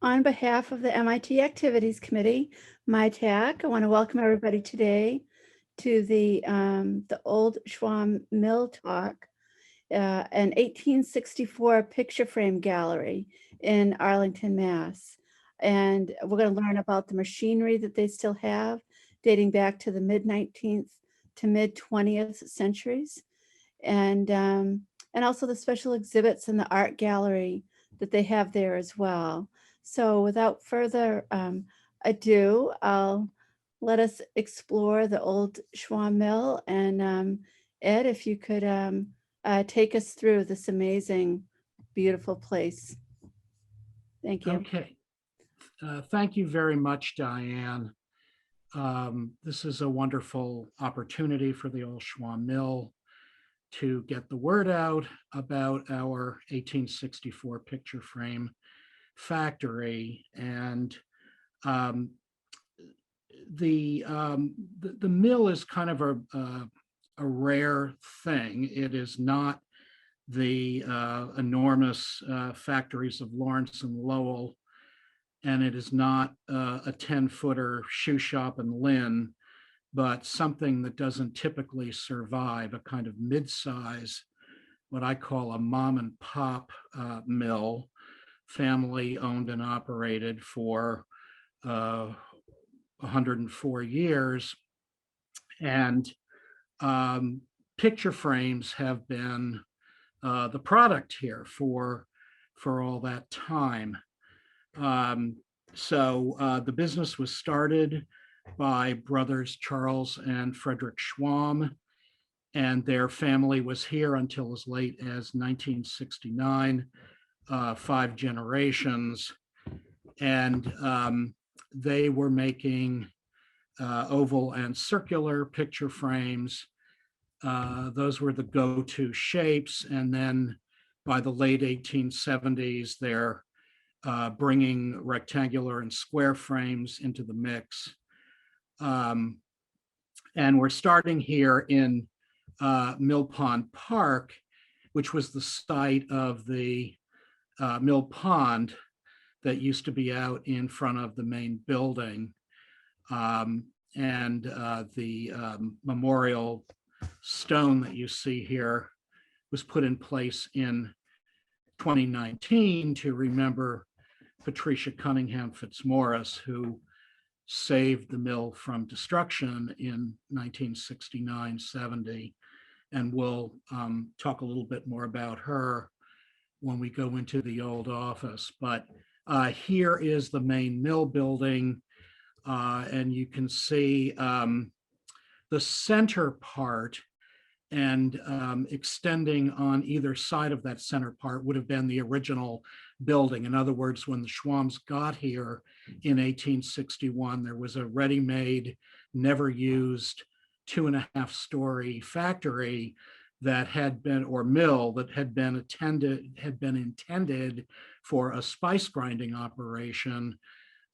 On behalf of the MIT Activities Committee, MITAC, I want to welcome everybody today to the Old Schwam Mill Talk, an 1864 picture frame gallery in Arlington, Mass. And we're going to learn about the machinery that they still have, dating back to the mid-19th to mid-20th centuries, and also the special exhibits in the art gallery that they have there as well. So without further ado, I'll let us explore the old Schwam Mill. And Ed, if you could take us through this amazing, beautiful place. Thank you. Okay. Thank you very much, Diane. This is a wonderful opportunity for the Old Schwam Mill to get the word out about our 1864 picture frame factory. And the mill is kind of a rare thing. It is not the enormous factories of Lawrence and Lowell, and it is not a 10-footer shoe shop in Lynn, but something that doesn't typically survive, a kind of mid-size, what I call a mom and pop mill, family owned and operated for 104 years. And picture frames have been the product here for all that time. So the business was started by brothers Charles and Frederick Schwam, and their family was here until as late as 1969, 5 generations. And they were making oval and circular picture frames. Those were the go-to shapes. And then by the late 1870s, they're bringing rectangular and square frames into the mix. And we're starting here in Mill Pond Park, which was the site of the Mill Pond that used to be out in front of the main building. And the memorial stone that you see here was put in place in 2019 to remember Patricia Cunningham Fitzmaurice, who saved the mill from destruction in 1969-70. And we'll talk a little bit more about her when we go into the old office. But here is the main mill building. And you can see the center part, and extending on either side of that center part would have been the original building. In other words, when the Schwams got here in 1861, there was a ready-made, never used 2.5-story factory that had been, or mill that had been intended for a spice grinding operation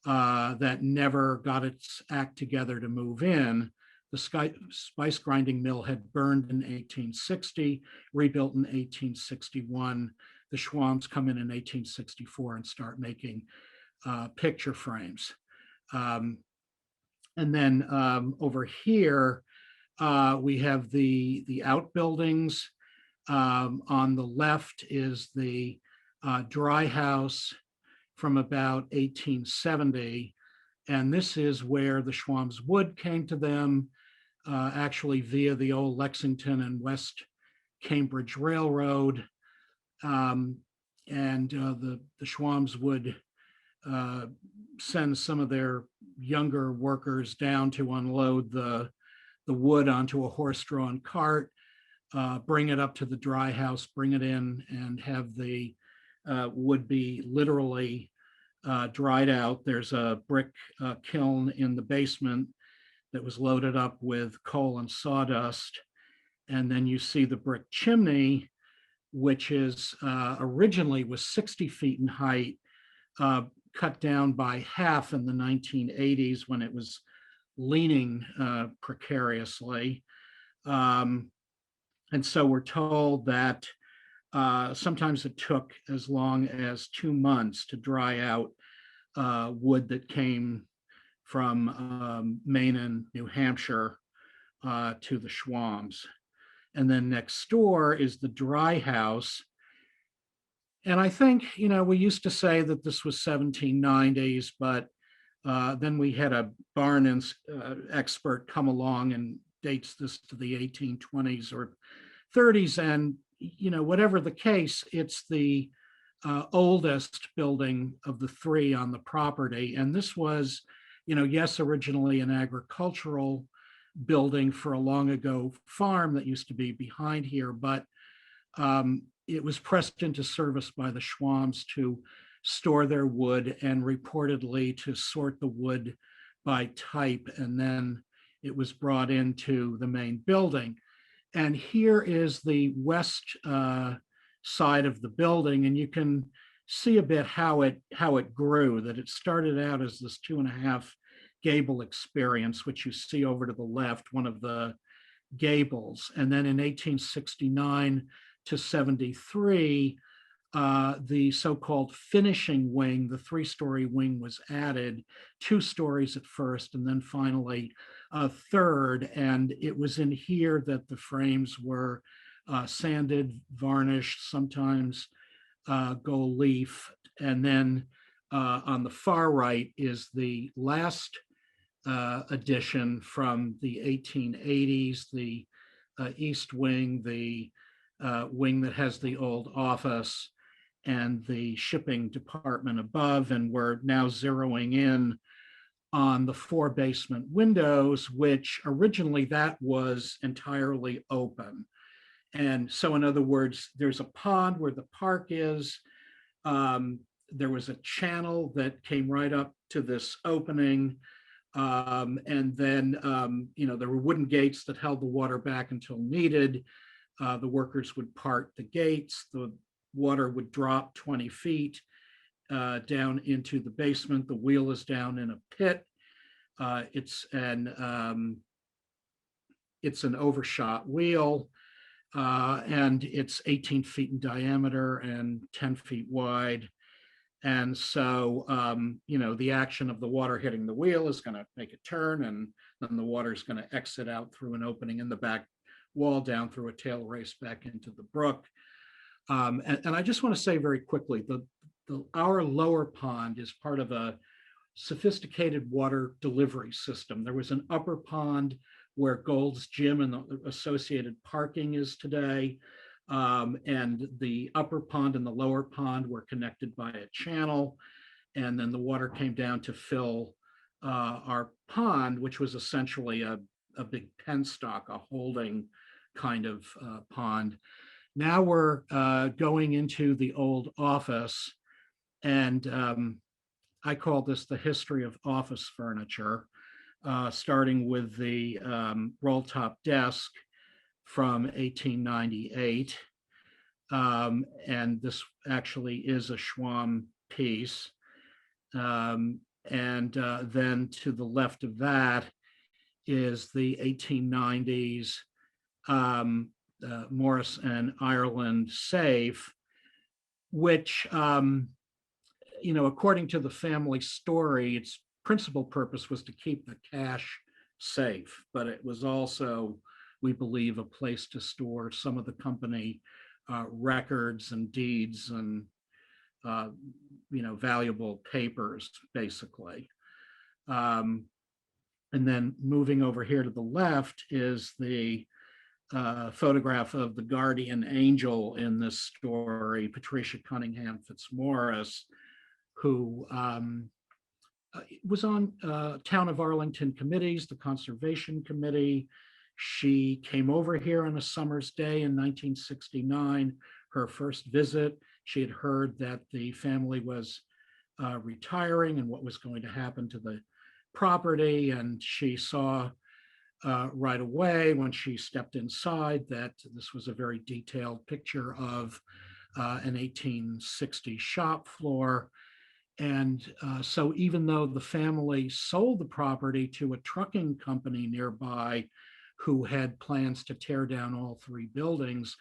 that never got its act together to move in. The spice grinding mill had burned in 1860, rebuilt in 1861. The Schwams come in 1864 and start making picture frames. And then over here, we have the outbuildings. On the left is the dry house from about 1870. And this is where the Schwams wood came to them, actually via the old Lexington and West Cambridge Railroad. And the Schwams would send some of their younger workers down to unload the wood onto a horse-drawn cart, bring it up to the dry house, bring it in, and have the wood be literally dried out. There's a brick kiln in the basement that was loaded up with coal and sawdust. And then you see the brick chimney, which is originally was 60 feet in height, cut down by half in the 1980s when it was leaning precariously. And so we're told that sometimes it took as long as 2 months to dry out wood that came from Maine and New Hampshire to the Schwams. And then next door is the dry house. And I think, we used to say that this was 1790s, but then we had a barn expert come along and dates this to the 1820s or 30s. And, whatever the case, it's the oldest building of the three on the property. And this was, yes, originally an agricultural building for a long ago farm that used to be behind here, but it was pressed into service by the Schwams to store their wood and reportedly to sort the wood by type. And then it was brought into the main building. And here is the west side of the building. And you can see a bit how it grew, that it started out as this 2.5 gable experience, which you see over to the left, one of the gables. And then in 1869 to 73, the so-called finishing wing, the 3-story wing, was added, 2 stories at first, and then finally a third. And it was in here that the frames were sanded, varnished, sometimes gold leaf. And then on the far right is the last addition from the 1880s, the east wing, the wing that has the old office and the shipping department above. And we're now zeroing in on the 4 basement windows, which originally that was entirely open. And so, in other words, there's a pond where the park is. There was a channel that came right up to this opening. And then, there were wooden gates that held the water back until needed. The workers would part the gates. The water would drop 20 feet down into the basement. The wheel is down in a pit. It's an overshot wheel, and it's 18 feet in diameter and 10 feet wide. And so, the action of the water hitting the wheel is going to make it turn, and then the water is going to exit out through an opening in the back wall down through a tail race back into the brook. And I just want to say very quickly, our lower pond is part of a sophisticated water delivery system. There was an upper pond where Gold's Gym and the associated parking is today. And the upper pond and the lower pond were connected by a channel. And then the water came down to fill our pond, which was essentially a big penstock, a holding kind of pond. Now we're going into the old office, and I call this the history of office furniture, starting with the roll top desk from 1898. And this actually is a Schwam piece. And then to the left of that is the 1890s Morris and Ireland safe, which, according to the family story, its principal purpose was to keep the cash safe, but it was also, we believe, a place to store some of the company records and deeds and, valuable papers, basically. And then moving over here to the left is the photograph of the guardian angel in this story, Patricia Cunningham Fitzmaurice, who was on Town of Arlington committees, the Conservation Committee. She came over here on a summer's day in 1969, her first visit. She had heard that the family was retiring and what was going to happen to the property. And she saw right away when she stepped inside that this was a very detailed picture of an 1860 shop floor. And so even though the family sold the property to a trucking company nearby who had plans to tear down all 3 buildings,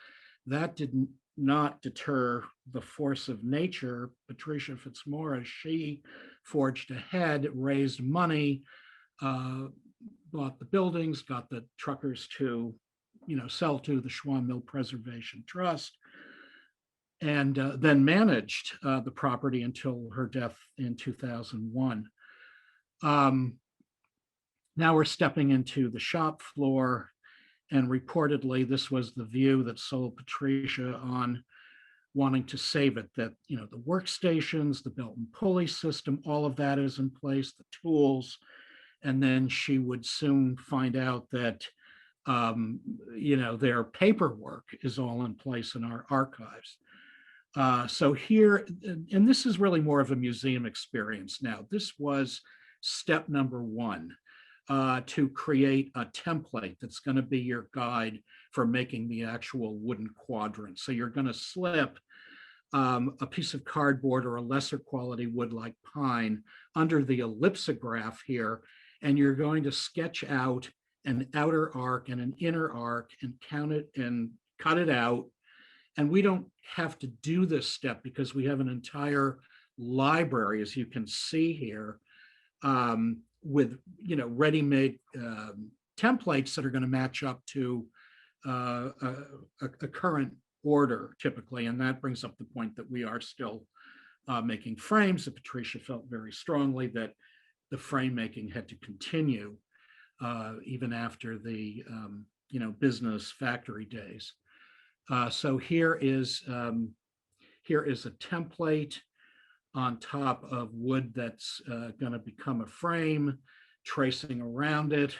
that did not deter the force of nature. Patricia Fitzmaurice, she forged ahead, raised money, bought the buildings, got the truckers to, sell to the Schwam Mill Preservation Trust, and then managed the property until her death in 2001. Now we're stepping into the shop floor, and reportedly this was the view that sold Patricia on wanting to save it, that, the workstations, the belt and pulley system, all of that is in place, the tools. And then she would soon find out that, their paperwork is all in place in our archives. So here, and this is really more of a museum experience now. This was step number one, to create a template that's going to be your guide for making the actual wooden quadrant. So you're going to slip a piece of cardboard or a lesser quality wood like pine under the ellipsograph here, and you're going to sketch out an outer arc and an inner arc and count it and cut it out. And we don't have to do this step because we have an entire library, as you can see here, with ready-made templates that are going to match up to a current order typically. And that brings up the point that we are still making frames, that Patricia felt very strongly that the frame making had to continue even after the business factory days. So here is a template on top of wood that's going to become a frame, tracing around it,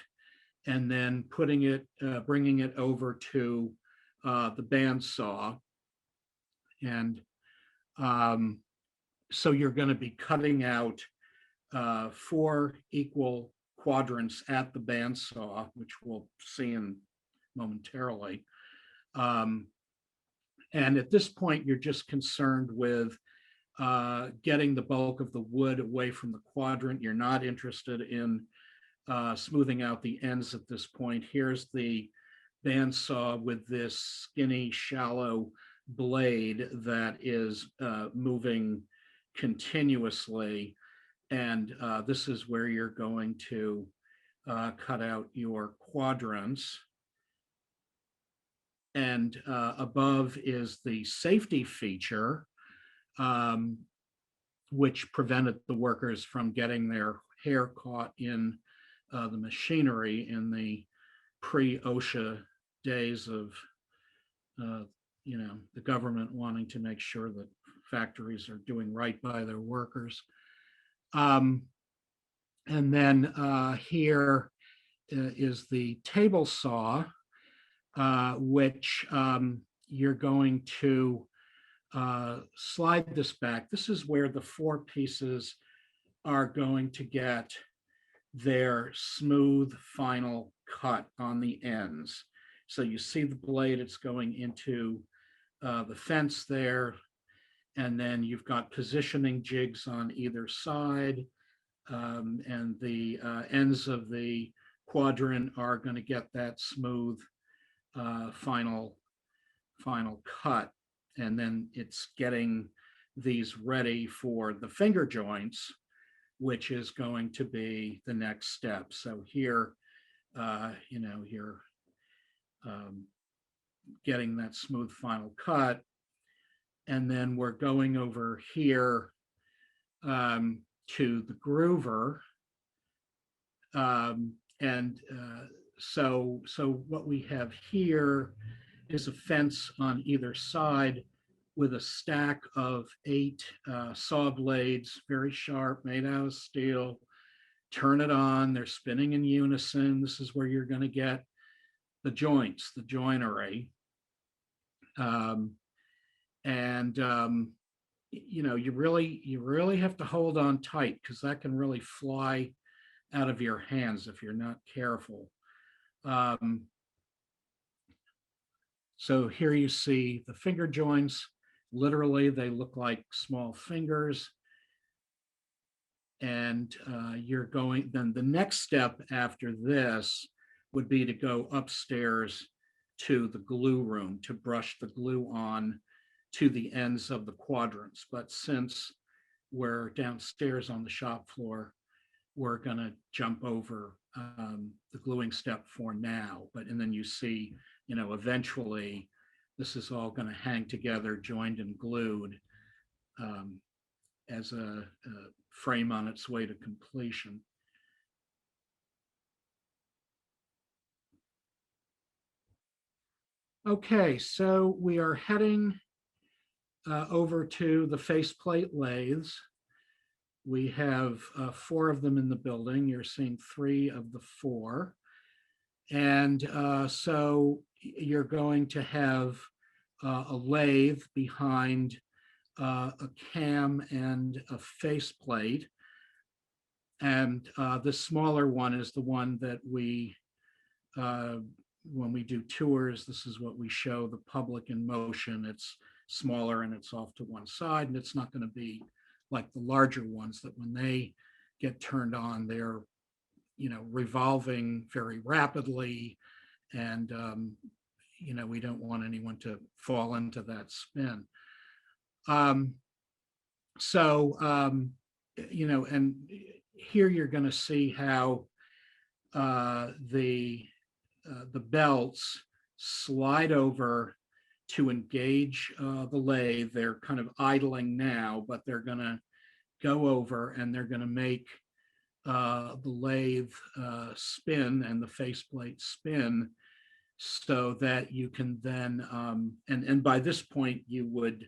and then bringing it over to the bandsaw. And so you're going to be cutting out 4 equal quadrants at the bandsaw, which we'll see in momentarily. And at this point, you're just concerned with getting the bulk of the wood away from the quadrant. You're not interested in smoothing out the ends at this point. Here's the bandsaw with this skinny, shallow blade that is moving continuously. And this is where you're going to cut out your quadrants. And above is the safety feature, which prevented the workers from getting their hair caught in the machinery in the pre-OSHA days of, the government wanting to make sure that factories are doing right by their workers. And then here is the table saw, which you're going to slide this back. This is where the 4 pieces are going to get their smooth final cut on the ends. So you see the blade, it's going into the fence there, and then you've got positioning jigs on either side, and the ends of the quadrant are going to get that smooth final cut. And then it's getting these ready for the finger joints, which is going to be the next step. So here, you're getting that smooth final cut. And then we're going over here to the groover. So what we have here is a fence on either side with a stack of 8 saw blades, very sharp, made out of steel. Turn it on, they're spinning in unison. This is where you're going to get the joints, the joinery. You really have to hold on tight, because that can really fly out of your hands if you're not careful. So here you see the finger joints. Literally, they look like small fingers. And then the next step after this would be to go upstairs to the glue room to brush the glue on to the ends of the quadrants. But since where downstairs on the shop floor, we're going to jump over the gluing step for now. And then you see, eventually this is all going to hang together, joined and glued as a frame on its way to completion. Okay, so we are heading over to the faceplate lathes. We have 4 of them in the building. You're seeing 3 of the 4. And so you're going to have a lathe behind a cam and a faceplate. And the smaller one is the one that we, when we do tours, this is what we show the public in motion. It's smaller and it's off to one side, and it's not going to be like the larger ones that when they get turned on, they're, revolving very rapidly. And, we don't want anyone to fall into that spin. And here you're going to see how the belts slide over to engage the lathe. They're kind of idling now, but they're going to go over and they're going to make the lathe spin and the faceplate spin, so that you can then, and by this point you would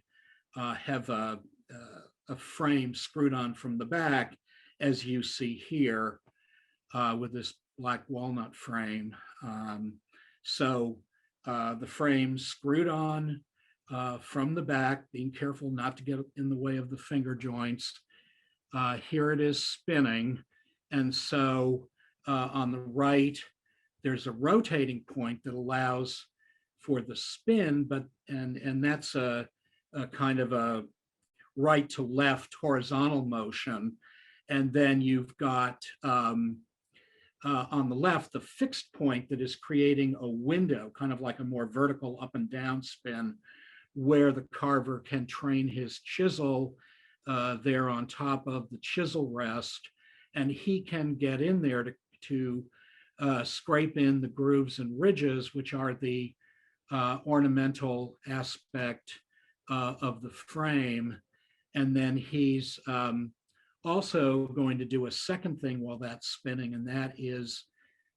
have a frame screwed on from the back, as you see here with this black walnut frame. So the frame screwed on from the back, being careful not to get in the way of the finger joints. Here it is spinning. And so on the right, there's a rotating point that allows for the spin, and that's a kind of a right to left horizontal motion. And then you've got on the left, the fixed point that is creating a window, kind of like a more vertical up and down spin, where the carver can train his chisel there on top of the chisel rest. And he can get in there to scrape in the grooves and ridges, which are the ornamental aspect of the frame. And then he's also going to do a second thing while that's spinning, and that is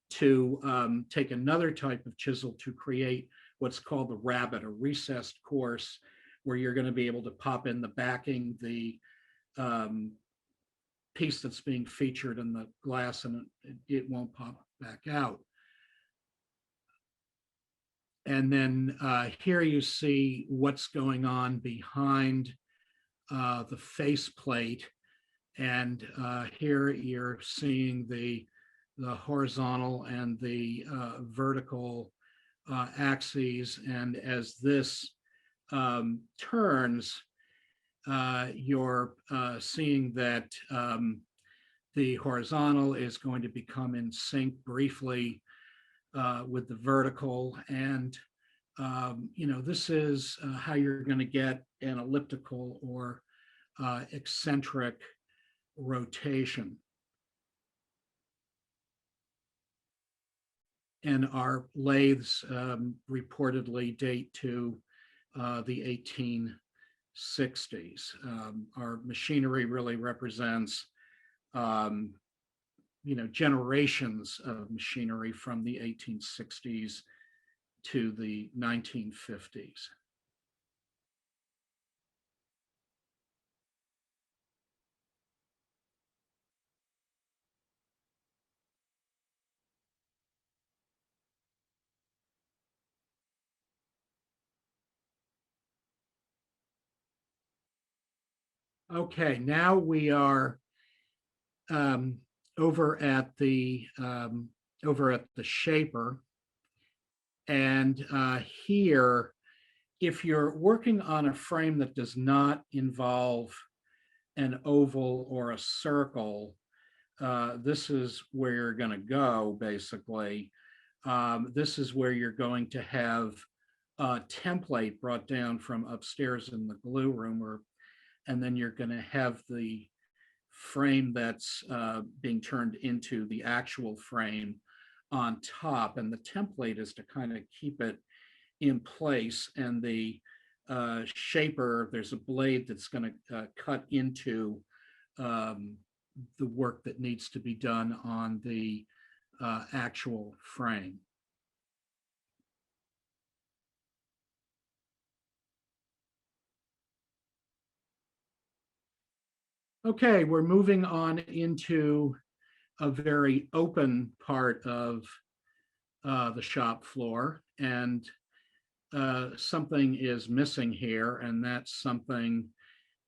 to take another type of chisel to create what's called the rabbet, a recessed course, where you're going to be able to pop in the backing, the piece that's being featured in the glass, and it won't pop back out. And then here you see what's going on behind the faceplate. And here you're seeing the horizontal and the vertical axes. And as this turns, you're seeing that the horizontal is going to become in sync briefly with the vertical. And, this is how you're going to get an elliptical or eccentric rotation. And our lathes reportedly date to the 1860s. Our machinery really represents generations of machinery from the 1860s to the 1950s. Okay, now we are over at the shaper. And here, if you're working on a frame that does not involve an oval or a circle, this is where you're going to go, basically. This is where you're going to have a template brought down from upstairs in the glue room, or and then you're going to have the frame that's being turned into the actual frame on top. And the template is to kind of keep it in place. And the shaper, there's a blade that's going to cut into the work that needs to be done on the actual frame. Okay, we're moving on into a very open part of the shop floor, and something is missing here, and that something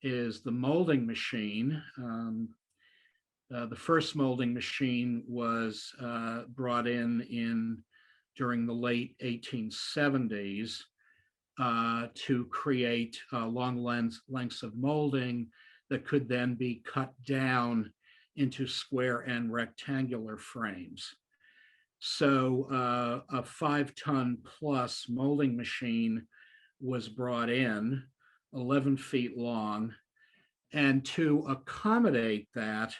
is the molding machine. The first molding machine was brought in during the late 1870s to create long lengths of molding that could then be cut down into square and rectangular frames. So a 5-ton plus molding machine was brought in, 11 feet long. And to accommodate that,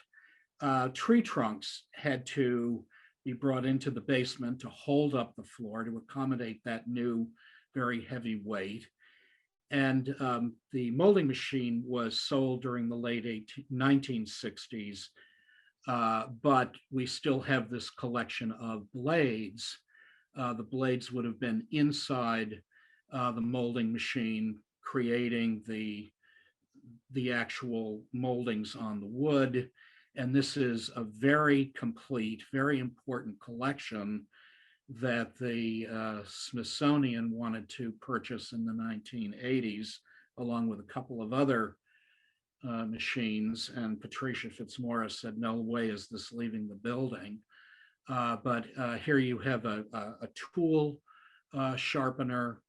tree trunks had to be brought into the basement to hold up the floor to accommodate that new, very heavy weight. And the molding machine was sold during the late 1960s, but we still have this collection of blades. The blades would have been inside the molding machine, creating the actual moldings on the wood. And this is a very complete, very important collection that the Smithsonian wanted to purchase in the 1980s, along with a couple of other machines. And Patricia Fitzmaurice said, no way is this leaving the building. But here you have a tool sharpener.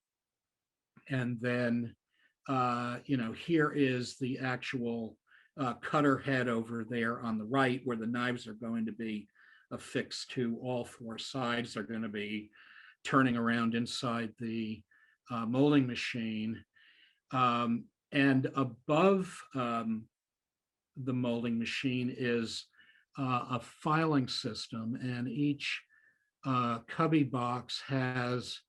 And then, here is the actual cutter head over there on the right, where the knives are going to be affixed to all 4 sides. They're going to be turning around inside the molding machine. And above the molding machine is a filing system, and each cubby box has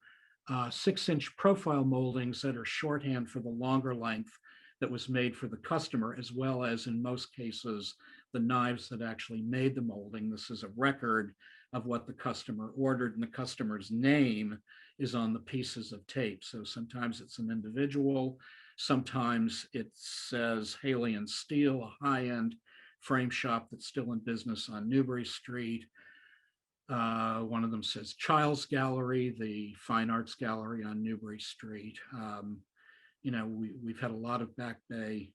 6-inch profile moldings that are shorthand for the longer length that was made for the customer, as well as, in most cases, the knives that actually made the molding. This is a record of what the customer ordered, and the customer's name is on the pieces of tape. So sometimes it's an individual, sometimes it says Haley and Steel, a high-end frame shop that's still in business on Newbury Street. One of them says Child's Gallery, the fine arts gallery on Newbury Street. We've had a lot of Back Bay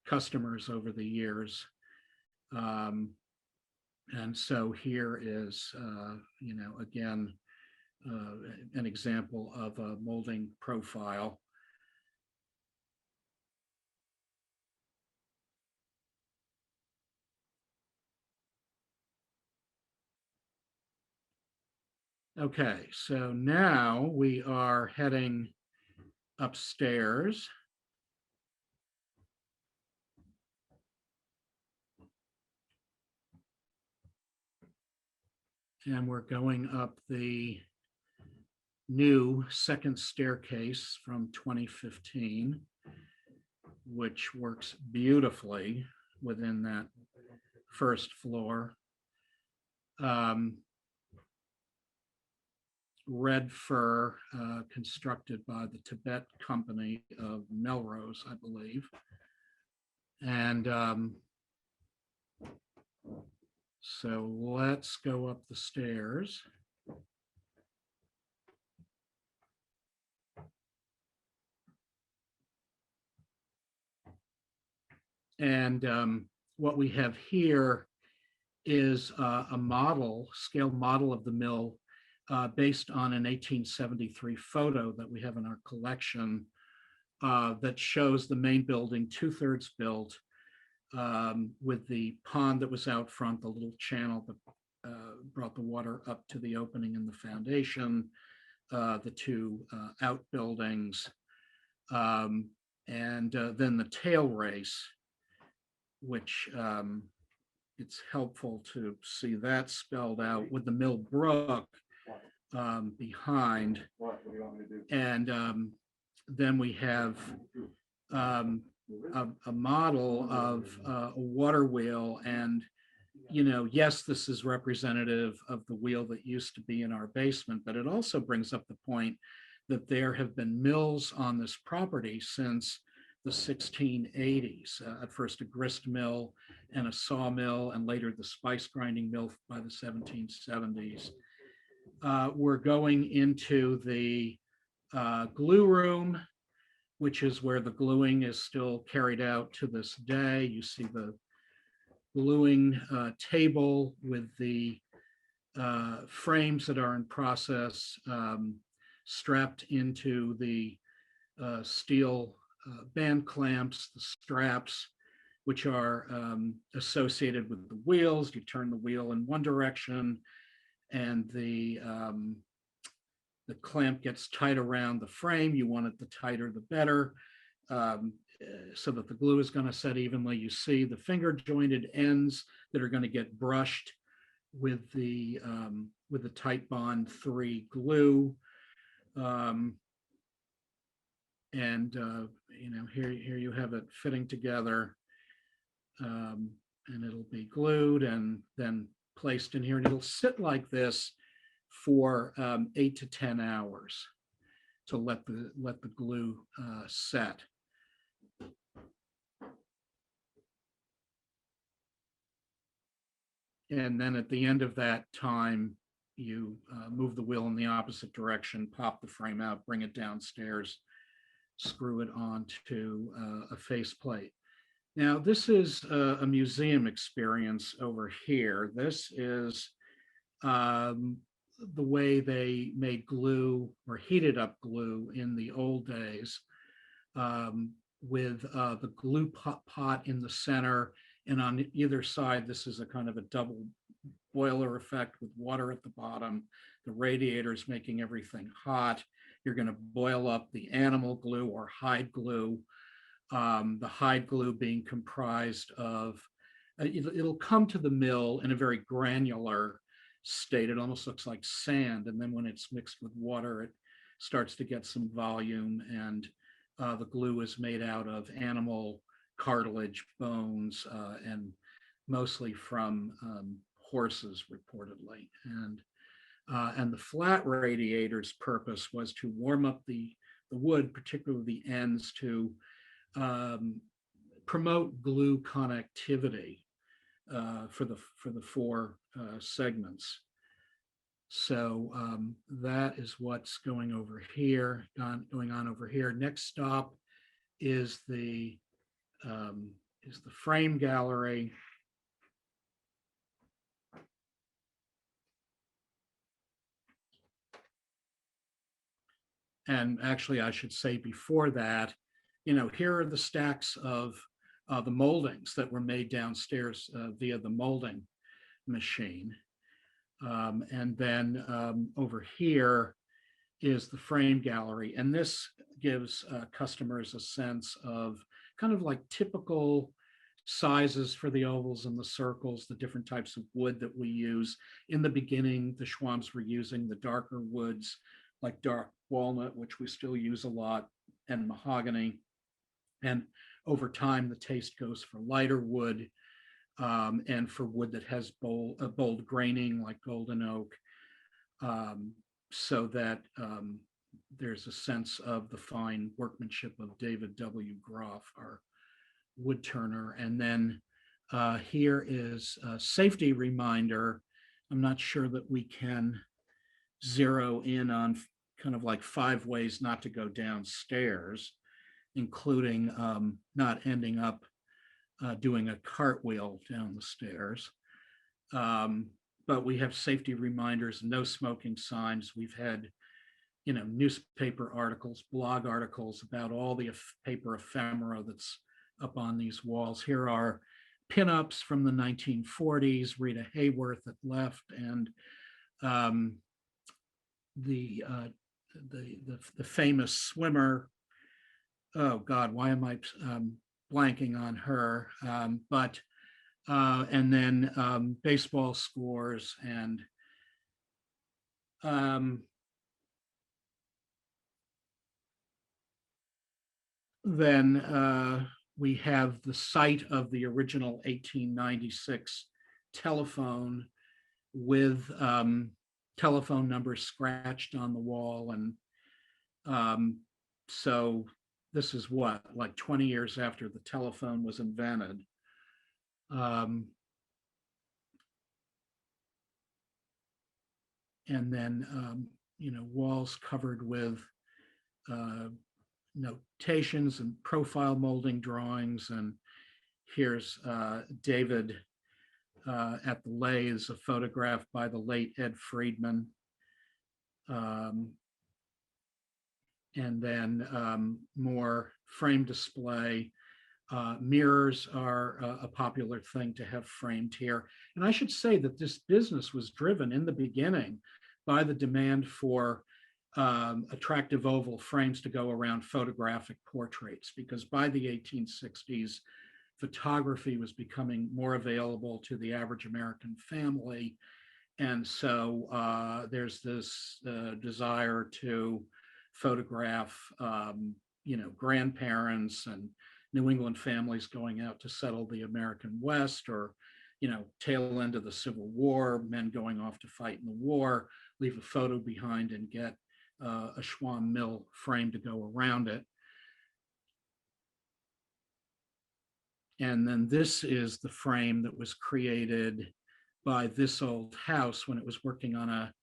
customers over the years. And so here is, again, an example of a molding profile. Okay, so now we are heading upstairs. And we're going up the new second staircase from 2015, which works beautifully within that first floor. Red fir, constructed by the Tibet Company of Melrose, I believe. And so let's go up the stairs. And what we have here is a model, scale model of the mill based on an 1873 photo that we have in our collection that shows the main building 2/3 built, with the pond that was out front, the little channel that brought the water up to the opening in the foundation, the 2 outbuildings. And then the tail race, which it's helpful to see that spelled out with the Mill Brook behind. And then we have a model of a water wheel. And, you know, yes, this is representative of the wheel that used to be in our basement, but it also brings up the point that there have been mills on this property since the 1680s. At first a grist mill and a sawmill, and later the spice grinding mill by the 1770s. We're going into the glue room, which is where the gluing is still carried out to this day. You see the gluing table with the frames that are in process strapped into the steel band clamps, the straps, which are associated with the wheels. You turn the wheel in one direction, and the clamp gets tight around the frame. You want it the tighter, the better, so that the glue is going to set evenly. You see the finger jointed ends that are going to get brushed with the Titebond 3 glue. And you know, here you have it fitting together, and it'll be glued and then placed in here, and it'll sit like this for 8 to 10 hours to let the glue set. And then at the end of that time, you move the wheel in the opposite direction, pop the frame out, bring it downstairs, screw it onto a faceplate. Now, this is a museum experience over here. This is the way they made glue or heated up glue in the old days, with the glue pot in the center, and on either side, this is a kind of a double boiler effect with water at the bottom. The radiators making everything hot. You're going to boil up the animal glue or hide glue. The hide glue being comprised of, it'll come to the mill in a very granular state. It almost looks like sand. And then when it's mixed with water, it starts to get some volume. And the glue is made out of animal cartilage, bones, and mostly from horses, reportedly. And the flat radiator's purpose was to warm up the wood, particularly the ends, to promote glue connectivity for the four segments. So that is what's going over here, going on over here. Next stop is the frame gallery. And actually, I should say before that, you know, here are the stacks of the moldings that were made downstairs via the molding machine. And then over here is the frame gallery. And this gives customers a sense of kind of like typical sizes for the ovals and the circles, the different types of wood that we use. In the beginning, the Schwabs were using the darker woods, like dark walnut, which we still use a lot, and mahogany. And over time, the taste goes for lighter wood, and for wood that has bold graining, like golden oak, so that there's a sense of the fine workmanship of David W. Groff, our wood turner. And then here is a safety reminder. I'm not sure that we can zero in on kind of like 5 ways not to go downstairs, including not ending up doing a cartwheel down the stairs. But we have safety reminders, no smoking signs. We've had, you know, newspaper articles, blog articles about all the paper ephemera that's up on these walls. Here are pinups from the 1940s, Rita Hayworth that left, and the famous swimmer oh God, why am I blanking on her? And then baseball scores and then we have the site of the original 1896 telephone with telephone numbers scratched on the wall. And so this is what, like 20 years after the telephone was invented. And then, walls covered with notations and profile molding drawings. And here's David at the lathe, a photograph by the late Ed Friedman. And then more frame display. Mirrors are a popular thing to have framed here. And I should say that this business was driven in the beginning by the demand for attractive oval frames to go around photographic portraits, because by the 1860s, photography was becoming more available to the average American family. And so there's this desire to photograph, grandparents and New England families going out to settle the American West, or, tail end of the Civil War, men going off to fight in the war, leave a photo behind and get a Schwam mill frame to go around it. And then this is the frame that was created by This Old House when it was working on a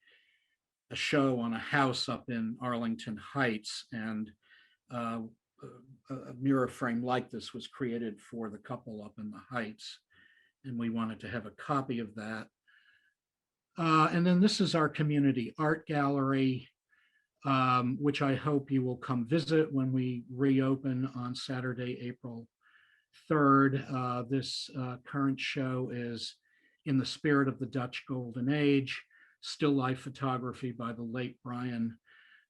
show on a house up in Arlington Heights. And a mirror frame like this was created for the couple up in the Heights. And we wanted to have a copy of that. And then this is our community art gallery, which I hope you will come visit when we reopen on Saturday, April 3rd. This current show is in the spirit of the Dutch Golden Age, still life photography by the late Brian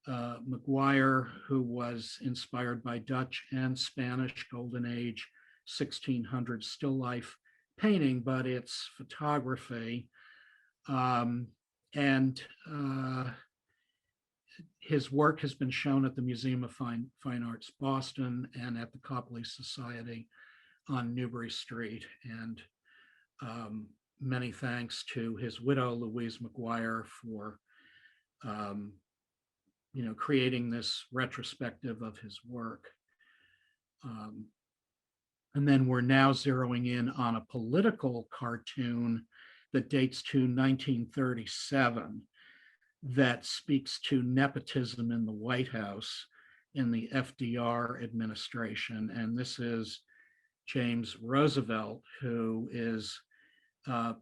McGuire, who was inspired by Dutch and Spanish Golden Age 1600 still life painting, but it's photography. And his work has been shown at the Museum of Fine Arts Boston and at the Copley Society on Newbury Street. And many thanks to his widow, Louise McGuire, for creating this retrospective of his work. And then we're now zeroing in on a political cartoon that dates to 1937 that speaks to nepotism in the White House in the FDR administration. And this is James Roosevelt, who is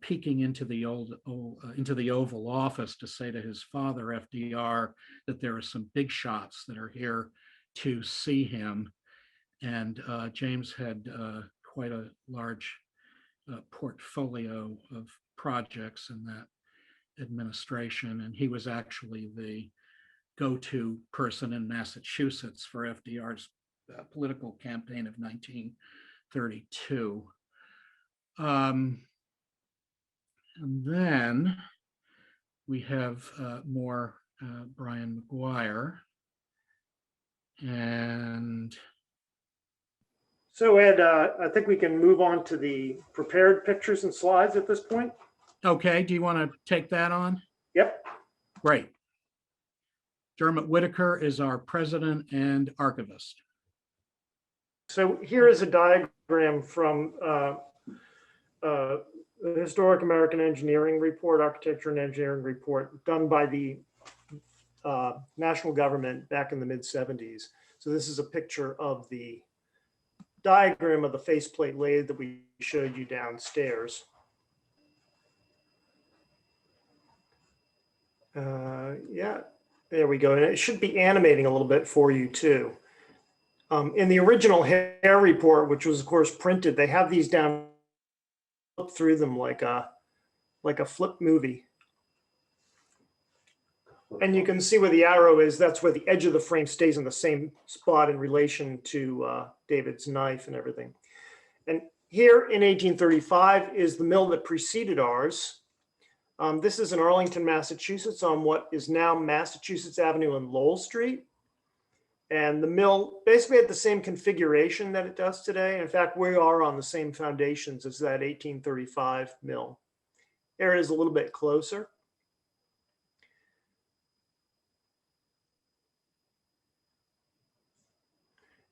peeking into the Oval Office to say to his father, FDR, that there are some big shots that are here to see him. And James had quite a large portfolio of projects in that administration. And he was actually the go-to person in Massachusetts for FDR's political campaign of 1932. And then we have more Brian McGuire. And so Ed, I think we can move on to the prepared pictures and slides at this point. Okay, do you want to take that on? Yep. Great. Dermot Whitaker is our president and archivist. So here is a diagram from the Historic American Engineering Report, Architecture and Engineering Report, done by the national government back in the mid-70s. So this is a picture of the diagram of the faceplate lathe that we showed you downstairs. Yeah, there we go. And it should be animating a little bit for you too. In the original Hare report, which was of course printed, they have these down, flip through them like a flip movie. And you can see where the arrow is, that's where the edge of the frame stays in the same spot in relation to David's knife and everything. And here in 1835 is the mill that preceded ours. This is in Arlington, Massachusetts, on what is now Massachusetts Avenue and Lowell Street. And the mill basically had the same configuration that it does today. In fact, we are on the same foundations as that 1835 mill. Here it is a little bit closer.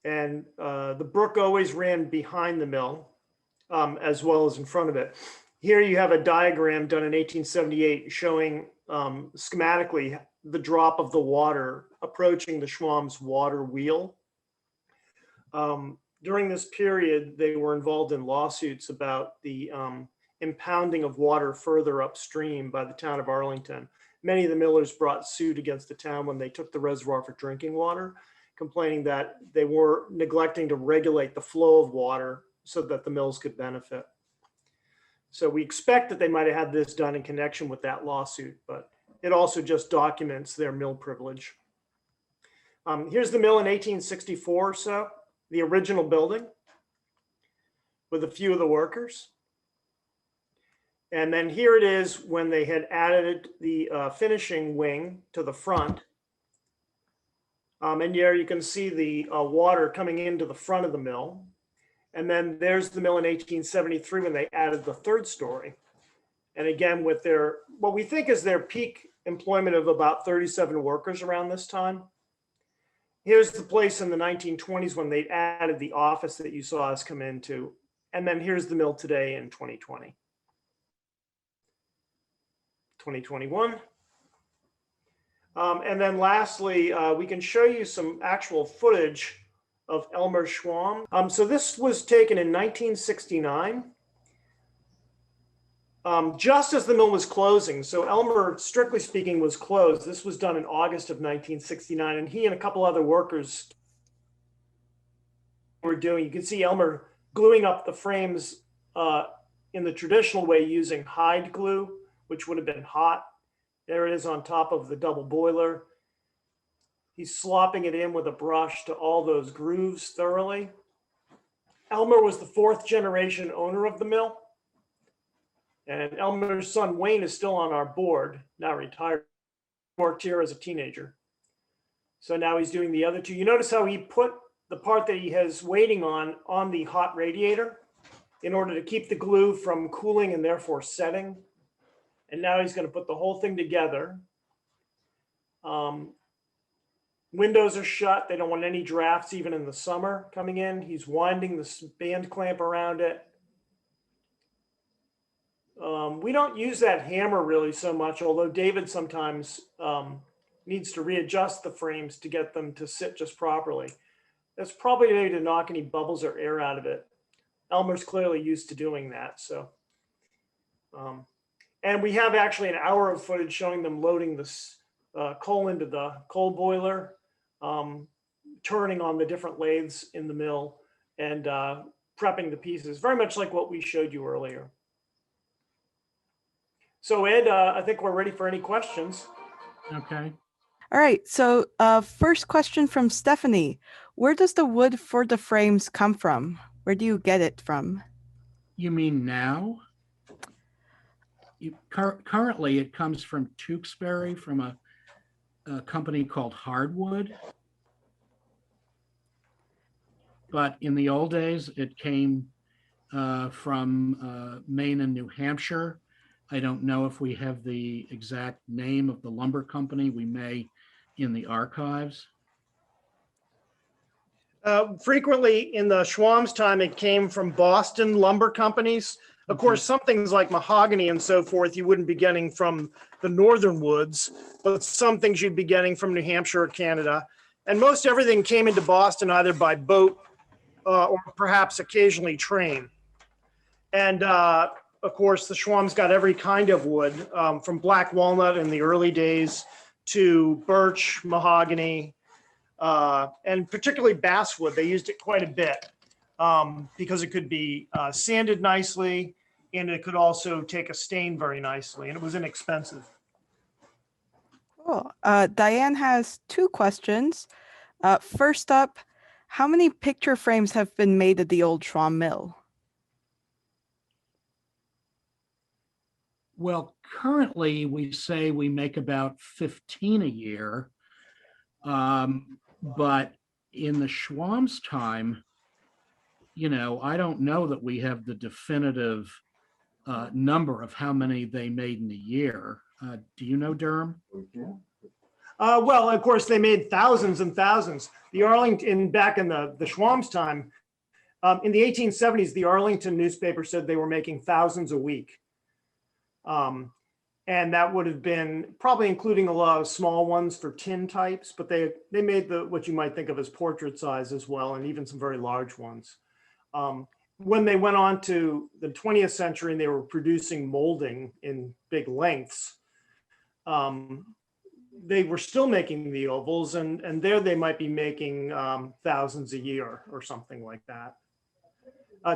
And the brook always ran behind the mill as well as in front of it. Here you have a diagram done in 1878 showing schematically the drop of the water approaching the Schwam's water wheel. During this period, they were involved in lawsuits about the impounding of water further upstream by the town of Arlington. Many of the millers brought suit against the town when they took the reservoir for drinking water, complaining that they were neglecting to regulate the flow of water so that the mills could benefit. So we expect that they might have had this done in connection with that lawsuit, but it also just documents their mill privilege. Here's the mill in 1864 or so, the original building with a few of the workers. And then here it is when they had added the finishing wing to the front. And here you can see the water coming into the front of the mill. And then there's the mill in 1873 when they added the third story. And again, with their, what we think is their peak employment of about 37 workers around this time. Here's the place in the 1920s when they added the office that you saw us come into. And then here's the mill today in 2020. 2021. And then lastly, we can show you some actual footage of Elmer Schwam. So this was taken in 1969, just as the mill was closing. So Elmer, strictly speaking, was closed. This was done in August of 1969, and he and a couple other workers were doing, you can see Elmer gluing up the frames in the traditional way using hide glue, which would have been hot. There it is on top of the double boiler. He's slopping it in with a brush to all those grooves thoroughly. Elmer was the fourth generation owner of the mill. And Elmer's son Wayne is still on our board, now retired. Worked here as a teenager. So now he's doing the other two. You notice how he put the part that he has waiting on the hot radiator in order to keep the glue from cooling and therefore setting. And now he's going to put the whole thing together. Windows are shut. They don't want any drafts even in the summer coming in. He's winding the band clamp around it. We don't use that hammer really so much, although David sometimes needs to readjust the frames to get them to sit just properly. That's probably maybe to knock any bubbles or air out of it. Elmer's clearly used to doing that. So, and we have actually an hour of footage showing them loading this coal into the coal boiler, turning on the different lathes in the mill and prepping the pieces, very much like what we showed you earlier. So Ed, I think we're ready for any questions. Okay. All right. So first question from Stephanie. Where does the wood for the frames come from? Where do you get it from? You mean now? Currently, it comes from Tewksbury, from a company called Hardwood. But in the old days, it came from Maine and New Hampshire. I don't know if we have the exact name of the lumber company. We may in the archives. Frequently in the Schwam's time, it came from Boston lumber companies. Of course, some things like mahogany and so forth, you wouldn't be getting from the northern woods, but some things you'd be getting from New Hampshire or Canada. And most everything came into Boston either by boat or perhaps occasionally train. And of course, the Schwam's got every kind of wood, from black walnut in the early days to birch, mahogany, and particularly basswood. They used it quite a bit because it could be sanded nicely and it could also take a stain very nicely, and it was inexpensive. Cool. Diane has two questions. First up, how many picture frames have been made at the old Schwam Mill? Well, currently we say we make about 15 a year. But in the Schwam's time, I don't know that we have the definitive number of how many they made in a year. Do you know, Durham? Well, of course, they made thousands and thousands. The Arlington, back in the Schwam's time, in the 1870s, the Arlington newspaper said they were making thousands a week. And that would have been probably including a lot of small ones for tin types, but they made what you might think of as portrait size as well, and even some very large ones. When they went on to the 20th century and they were producing molding in big lengths, they were still making the ovals, and there they might be making thousands a year or something like that.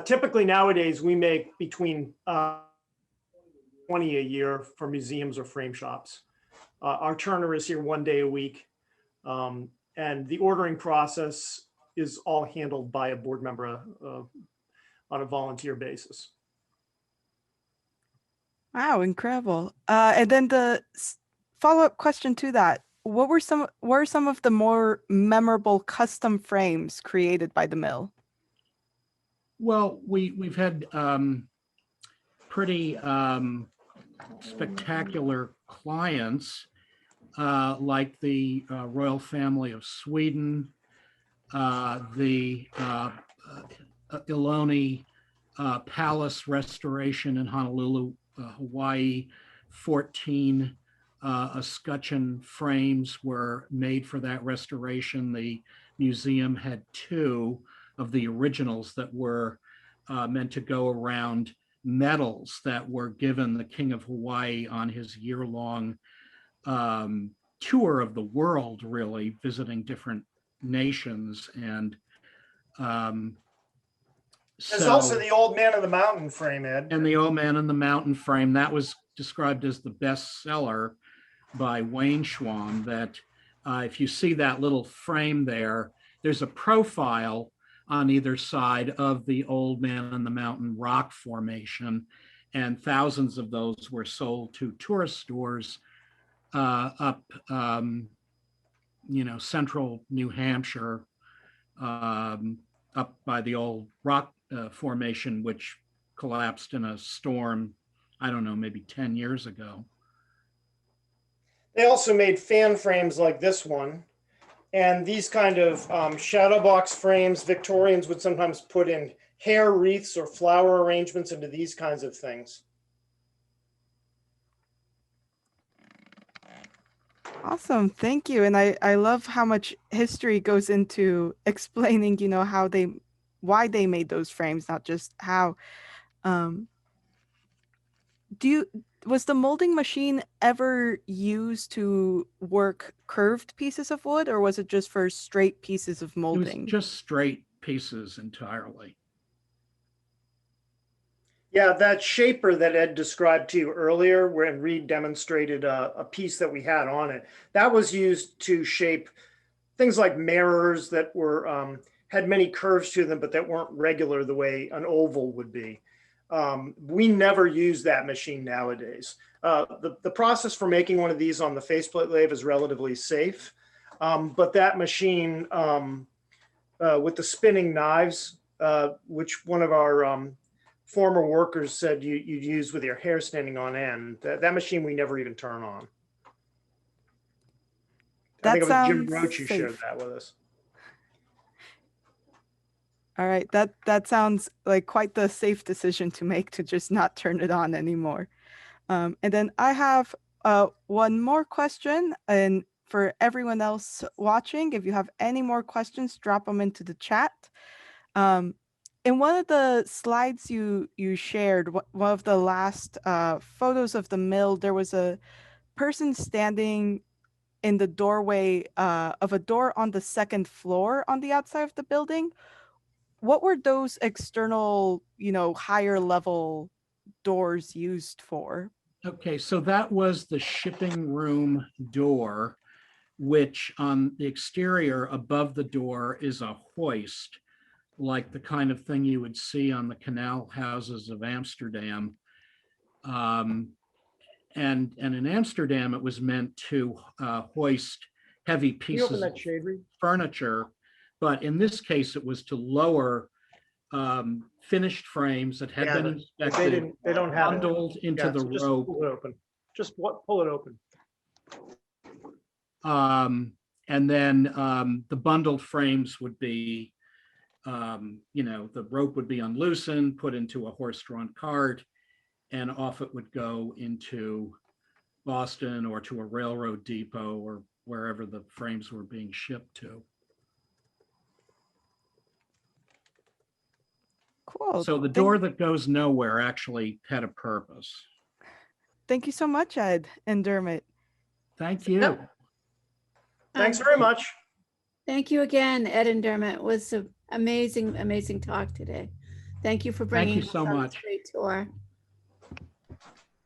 Typically nowadays we make between 20 a year for museums or frame shops. Our turner is here 1 day a week, and the ordering process is all handled by a board member on a volunteer basis. Wow, incredible. And then the follow-up question to that, what were some of the more memorable custom frames created by the mill? Well, we've had pretty spectacular clients like the royal family of Sweden, the Iloni Palace restoration in Honolulu, Hawaii. 14 escutcheon frames were made for that restoration. The museum had 2 of the originals that were meant to go around medals that were given the King of Hawaii on his year-long tour of the world, really visiting different nations. And There's also the Old Man of the Mountain frame, Ed. And the Old Man in the Mountain frame, that was described as the best seller by Wayne Schwam. That if you see that little frame there, there's a profile on either side of the Old Man in the Mountain rock formation, and thousands of those were sold to tourist stores up, central New Hampshire, up by the old rock formation, which collapsed in a storm, I don't know, maybe 10 years ago. They also made fan frames like this one. And these kind of shadow box frames, Victorians would sometimes put in hair wreaths or flower arrangements into these kinds of things. Awesome, thank you. And I love how much history goes into explaining, why they made those frames, not just how. Was the molding machine ever used to work curved pieces of wood, or was it just for straight pieces of molding? It was just straight pieces entirely. Yeah, that shaper that Ed described to you earlier, when Reed demonstrated a piece that we had on it, that was used to shape things like mirrors that were had many curves to them, but that weren't regular the way an oval would be. We never use that machine nowadays. The process for making one of these on the faceplate lathe is relatively safe, but that machine with the spinning knives, which one of our former workers said you'd use with your hair standing on end, that machine we never even turn on. I think it was Jim Roach who shared that with us. All right, that sounds like quite the safe decision to make, to just not turn it on anymore. And then I have one more question, and for everyone else watching, if you have any more questions, drop them into the chat. In one of the slides you shared, one of the last photos of the mill, there was a person standing in the doorway of a door on the second floor on the outside of the building. What were those external, higher level doors used for? Okay, so that was the shipping room door, which on the exterior above the door is a hoist, like the kind of thing you would see on the canal houses of Amsterdam. And in Amsterdam, it was meant to hoist heavy Can you open pieces of that shade, Reed? furniture. But in this case, it was to lower finished frames that had Yeah, been They inspected, didn't, they don't have it. bundled into Yeah, the so just rope. pull it open. Just pull it open. And then the bundled frames would be, the rope would be unloosened, put into a horse-drawn cart, and off it would go into Boston or to a railroad depot or wherever the frames were being shipped to. Cool. So the door that goes nowhere actually had a purpose. Thank you so much, Ed and Dermot. Thank you. Yep. Thanks very much. Thank you again, Ed and Dermot. It was an amazing, amazing talk today. Thank you for bringing you us so on this much. great tour.